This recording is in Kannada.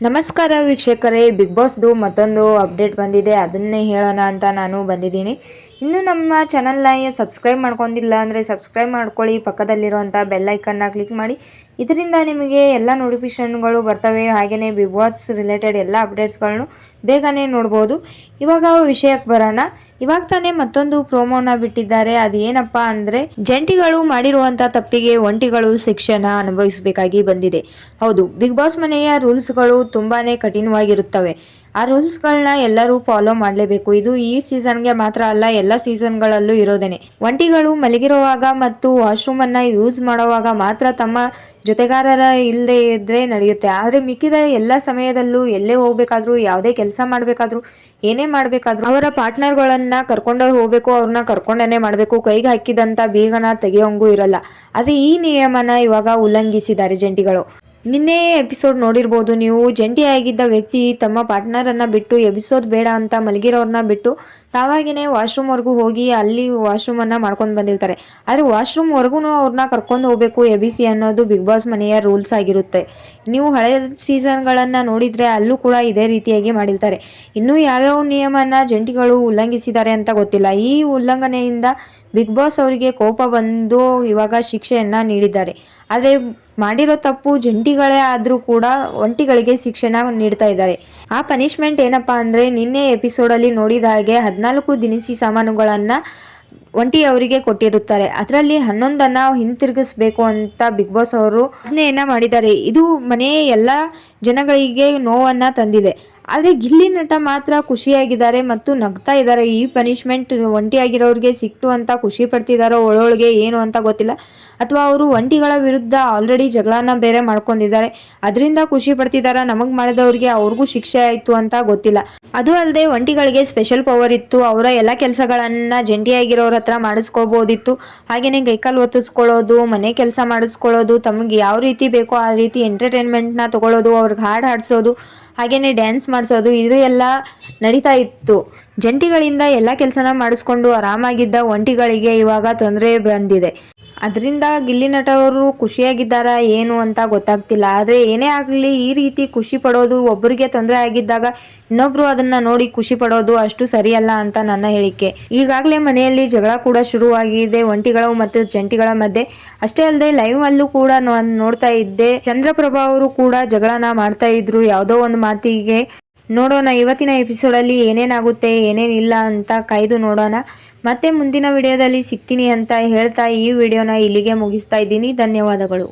ನಮಸ್ಕಾರ ವೀಕ್ಷಕರೇ, ಬಿಗ್ ಬಾಸ್ದು ಮತ್ತೊಂದು ಅಪ್ಡೇಟ್ ಬಂದಿದೆ. ಅದನ್ನೇ ಹೇಳೋಣ ಅಂತ ನಾನು ಬಂದಿದ್ದೀನಿ. ಇನ್ನು ನಮ್ಮ ಚಾನಲ್ನ ಸಬ್ಸ್ಕ್ರೈಬ್ ಮಾಡ್ಕೊಂಡಿಲ್ಲ ಅಂದರೆ ಸಬ್ಸ್ಕ್ರೈಬ್ ಮಾಡ್ಕೊಳ್ಳಿ, ಪಕ್ಕದಲ್ಲಿರುವಂಥ ಬೆಲ್ ಐಕನ್ನ ಕ್ಲಿಕ್ ಮಾಡಿ. ಇದರಿಂದ ನಿಮಗೆ ಎಲ್ಲ ನೋಟಿಫಿಕೇಷನ್ಗಳು ಬರ್ತವೆ. ಹಾಗೆಯೇ ಬಿಗ್ ಬಾಸ್ ರಿಲೇಟೆಡ್ ಎಲ್ಲ ಅಪ್ಡೇಟ್ಸ್ಗಳನ್ನು ಬೇಗನೆ ನೋಡ್ಬೋದು. ಇವಾಗ ವಿಷಯಕ್ಕೆ ಬರೋಣ. ಇವಾಗ ತಾನೇ ಮತ್ತೊಂದು ಪ್ರೋಮೋನ ಬಿಟ್ಟಿದ್ದಾರೆ. ಅದು ಏನಪ್ಪ ಅಂದರೆ, ಜಂಟಿಗಳು ಮಾಡಿರುವಂಥ ತಪ್ಪಿಗೆ ಒಂಟಿಗಳು ಶಿಕ್ಷೆನ ಅನುಭವಿಸಬೇಕಾಗಿ ಬಂದಿದೆ. ಹೌದು, ಬಿಗ್ ಬಾಸ್ ಮನೆಯ ರೂಲ್ಸ್ಗಳು ತುಂಬಾ ಕಠಿಣವಾಗಿರುತ್ತವೆ. ಆ ರೂಲ್ಸ್ಗಳನ್ನ ಎಲ್ಲರೂ ಫಾಲೋ ಮಾಡಲೇಬೇಕು. ಇದು ಈ ಸೀಸನ್ಗೆ ಮಾತ್ರ ಅಲ್ಲ, ಎಲ್ಲ ಸೀಸನ್ಗಳಲ್ಲೂ ಇರೋದೇನೆ. ಒಂಟಿಗಳು ಮಲಗಿರುವಾಗ ಮತ್ತು ವಾಶ್ರೂಮನ್ನು ಯೂಸ್ ಮಾಡುವಾಗ ಮಾತ್ರ ತಮ್ಮ ಜೊತೆಗಾರರ ಇಲ್ಲದೆ ಇದ್ರೆ ನಡೆಯುತ್ತೆ. ಆದರೆ ಮಿಕ್ಕಿದ ಎಲ್ಲ ಸಮಯದಲ್ಲೂ ಎಲ್ಲೇ ಹೋಗ್ಬೇಕಾದ್ರೂ, ಯಾವುದೇ ಕೆಲಸ ಮಾಡಬೇಕಾದ್ರೂ, ಏನೇ ಮಾಡಬೇಕಾದ್ರೂ ಅವರ ಪಾರ್ಟ್ನರ್ಗಳನ್ನ ಕರ್ಕೊಂಡು ಹೋಗಬೇಕು, ಅವ್ರನ್ನ ಕರ್ಕೊಂಡೇ ಮಾಡಬೇಕು. ಕೈಗೆ ಹಾಕಿದಂಥ ಬೀಗನ ತೆಗೆಯೋಂಗೂ ಇರಲ್ಲ. ಆದರೆ ಈ ನಿಯಮನ ಇವಾಗ ಉಲ್ಲಂಘಿಸಿದ್ದಾರೆ ಜಂಟಿಗಳು. ನಿನ್ನೆ ಎಪಿಸೋಡ್ ನೋಡಿರ್ಬೋದು ನೀವು. ಜಂಟಿಯಾಗಿದ್ದ ವ್ಯಕ್ತಿ ತಮ್ಮ ಪಾರ್ಟ್ನರನ್ನು ಬಿಟ್ಟು, ಎಪಿಸೋಡ್ ಬೇಡ ಅಂತ ಮಲಗಿರೋರನ್ನ ಬಿಟ್ಟು ತಾವಾಗಿನೇ ವಾಶ್ರೂಮ್ವರೆಗೂ ಹೋಗಿ ಅಲ್ಲಿ ವಾಶ್ರೂಮನ್ನು ಮಾಡ್ಕೊಂಡು ಬಂದಿರ್ತಾರೆ. ಆದರೆ ವಾಶ್ರೂಮ್ವರೆಗೂ ಅವ್ರನ್ನ ಕರ್ಕೊಂಡು ಹೋಗಬೇಕು ABC ಅನ್ನೋದು ಬಿಗ್ ಬಾಸ್ ಮನೆಯ ರೂಲ್ಸ್ ಆಗಿರುತ್ತೆ. ನೀವು ಹಳೆ ಸೀಸನ್ಗಳನ್ನು ನೋಡಿದರೆ ಅಲ್ಲೂ ಕೂಡ ಇದೇ ರೀತಿಯಾಗಿ ಮಾಡಿರ್ತಾರೆ. ಇನ್ನೂ ಯಾವ್ಯಾವ ನಿಯಮನ ಜಂಟಿಗಳು ಉಲ್ಲಂಘಿಸಿದ್ದಾರೆ ಅಂತ ಗೊತ್ತಿಲ್ಲ. ಈ ಉಲ್ಲಂಘನೆಯಿಂದ ಬಿಗ್ ಬಾಸ್ ಅವರಿಗೆ ಕೋಪ ಬಂದು ಇವಾಗ ಶಿಕ್ಷೆಯನ್ನು ನೀಡಿದ್ದಾರೆ. ಆದರೆ ಮಾಡಿರೋ ತಪ್ಪು ಜಂಟಿಗಳೇ ಆದರೂ ಕೂಡ ಒಂಟಿಗಳಿಗೆ ಶಿಕ್ಷೆನ ನೀಡ್ತಾ ಇದ್ದಾರೆ. ಆ ಪನಿಷ್ಮೆಂಟ್ ಏನಪ್ಪ ಅಂದರೆ, ನಿನ್ನೆ ಎಪಿಸೋಡಲ್ಲಿ ನೋಡಿದ ಹಾಗೆ 14 ದಿನಸಿ ಸಾಮಾನುಗಳನ್ನು ಒಂಟಿಯವರಿಗೆ ಕೊಟ್ಟಿರುತ್ತಾರೆ. ಅದರಲ್ಲಿ 11 ಹಿಂತಿರುಗಿಸ್ಬೇಕು ಅಂತ ಬಿಗ್ ಬಾಸ್ ಅವರು ಆಜ್ಞೆಯನ್ನ ಮಾಡಿದ್ದಾರೆ. ಇದು ಮನೆಯ ಎಲ್ಲ ಜನಗಳಿಗೆ ನೋವನ್ನು ತಂದಿದೆ. ಆದರೆ ಗಿಲ್ಲಿ ನಟ ಮಾತ್ರ ಖುಷಿಯಾಗಿದ್ದಾರೆ ಮತ್ತು ನಗ್ತಾ ಇದ್ದಾರೆ. ಈ ಪನಿಷ್ಮೆಂಟ್ ಒಂಟಿಯಾಗಿರೋರಿಗೆ ಸಿಕ್ತು ಅಂತ ಖುಷಿ ಪಡ್ತಿದ್ದಾರೋ ಒಳೊಳಗೆ ಏನು ಅಂತ ಗೊತ್ತಿಲ್ಲ. ಅಥವಾ ಅವರು ಒಂಟಿಗಳ ವಿರುದ್ಧ ಆಲ್ರೆಡಿ ಜಗಳನ ಬೇರೆ ಮಾಡ್ಕೊಂಡಿದ್ದಾರೆ, ಅದರಿಂದ ಖುಷಿ ಪಡ್ತಿದ್ದಾರ, ನಮಗೆ ಮಾಡಿದವ್ರಿಗೆ ಅವ್ರಿಗೂ ಶಿಕ್ಷೆ ಆಯಿತು ಅಂತ ಗೊತ್ತಿಲ್ಲ. ಅದು ಅಲ್ಲದೆ ಒಂಟಿಗಳಿಗೆ ಸ್ಪೆಷಲ್ ಪವರ್ ಇತ್ತು. ಅವರ ಎಲ್ಲ ಕೆಲಸಗಳನ್ನು ಜಂಟಿಯಾಗಿರೋರ ಹತ್ರ ಮಾಡಿಸ್ಕೊಳ್ಬೋದಿತ್ತು. ಹಾಗೆಯೇ ಕೈಕಾಲು ಒತ್ತಿಸ್ಕೊಳ್ಳೋದು, ಮನೆ ಕೆಲಸ ಮಾಡಿಸ್ಕೊಳ್ಳೋದು, ತಮಗೆ ಯಾವ ರೀತಿ ಬೇಕೋ ಆ ರೀತಿ ಎಂಟರ್ಟೈನ್ಮೆಂಟ್ನ ತಗೊಳ್ಳೋದು, ಅವ್ರಿಗೆ ಹಾಡು ಹಾಡಿಸೋದು, ಹಾಗೆಯೇ ಡ್ಯಾನ್ಸ್ ಮಾಡಿಸೋದು, ಇದು ಎಲ್ಲ ನಡೀತಾ ಇತ್ತು. ಜಂಟಿಗಳಿಂದ ಎಲ್ಲ ಕೆಲಸನ ಮಾಡಿಸ್ಕೊಂಡು ಆರಾಮಾಗಿದ್ದ ಒಂಟಿಗಳಿಗೆ ಇವಾಗ ತೊಂದರೆ ಬಂದಿದೆ. ಅದರಿಂದ ಗಿಲ್ಲಿ ನಟ ಅವರು ಖುಷಿಯಾಗಿದ್ದಾರಾ ಏನು ಅಂತ ಗೊತ್ತಾಗ್ತಿಲ್ಲ. ಆದರೆ ಏನೇ ಆಗಲಿ, ಈ ರೀತಿ ಖುಷಿ ಪಡೋದು, ಒಬ್ಬರಿಗೆ ತೊಂದರೆ ಆಗಿದ್ದಾಗ ಇನ್ನೊಬ್ರು ಅದನ್ನ ನೋಡಿ ಖುಷಿ ಪಡೋದು ಅಷ್ಟು ಸರಿಯಲ್ಲ ಅಂತ ನನ್ನ ಹೇಳಿಕೆ. ಈಗಾಗಲೇ ಮನೆಯಲ್ಲಿ ಜಗಳ ಕೂಡ ಶುರುವಾಗಿದೆ ಒಂಟಿಗಳು ಮತ್ತು ಜಂಟಿಗಳ ಮಧ್ಯೆ. ಅಷ್ಟೇ ಅಲ್ಲದೆ ಲೈವ್ ಅಲ್ಲೂ ಕೂಡ ನಾನು ನೋಡ್ತಾ ಇದ್ದೆ, ಚಂದ್ರಪ್ರಭಾ ಅವರು ಕೂಡ ಜಗಳನ ಮಾಡ್ತಾ ಇದ್ರು ಯಾವುದೋ ಒಂದು ಮಾತಿಗೆ. ನೋಡೋಣ ಇವತ್ತಿನ ಎಪಿಸೋಡಲ್ಲಿ ಏನೇನಾಗುತ್ತೆ ಏನೇನಿಲ್ಲ ಅಂತ ಕಾಯ್ದು ನೋಡೋಣ. ಮತ್ತೆ ಮುಂದಿನ ವಿಡಿಯೋದಲ್ಲಿ ಸಿಗ್ತೀನಿ ಅಂತ ಹೇಳ್ತಾ ಈ ವಿಡಿಯೋನ ಇಲ್ಲಿಗೆ ಮುಗಿಸ್ತಾ ಇದ್ದೀನಿ. ಧನ್ಯವಾದಗಳು.